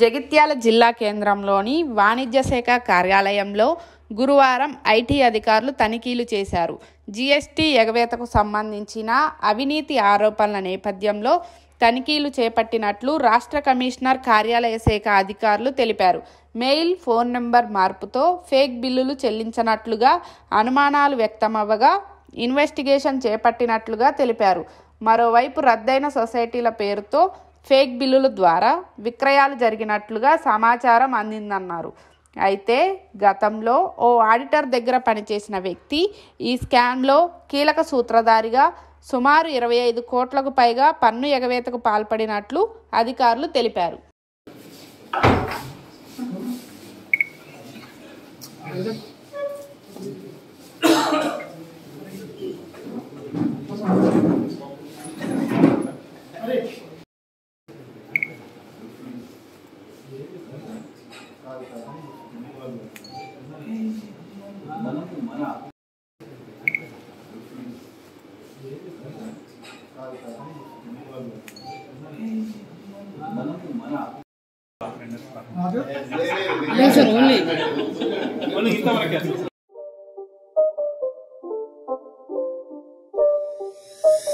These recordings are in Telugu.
జగిత్యాల జిల్లా కేంద్రంలోని వాణిజ్య శాఖ కార్యాలయంలో గురువారం ఐటీ అధికారులు తనిఖీలు చేశారు. జీఎస్టీ ఎగవేతకు సంబంధించిన అవినీతి ఆరోపణల నేపథ్యంలో తనిఖీలు చేపట్టినట్లు రాష్ట్ర కమిషనర్ కార్యాలయ శాఖ అధికారులు తెలిపారు. మెయిల్, ఫోన్ నెంబర్ మార్పుతో ఫేక్ బిల్లులు చెల్లించినట్లుగా అనుమానాలు వ్యక్తమవ్వగా ఇన్వెస్టిగేషన్ చేపట్టినట్లుగా తెలిపారు. మరోవైపు రద్దయిన సొసైటీల పేరుతో ఫేక్ బిల్లుల ద్వారా విక్రయాలు జరిగినట్లుగా సమాచారం అందిందన్నారు. అయితే గతంలో ఓ ఆడిటర్ దగ్గర పనిచేసిన వ్యక్తి ఈ స్కామ్లో కీలక సూత్రధారిగా సుమారు 25 కోట్లకు పైగా పన్ను ఎగవేతకు పాల్పడినట్లు అధికారులు తెలిపారు.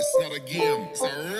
It's not a game, it's a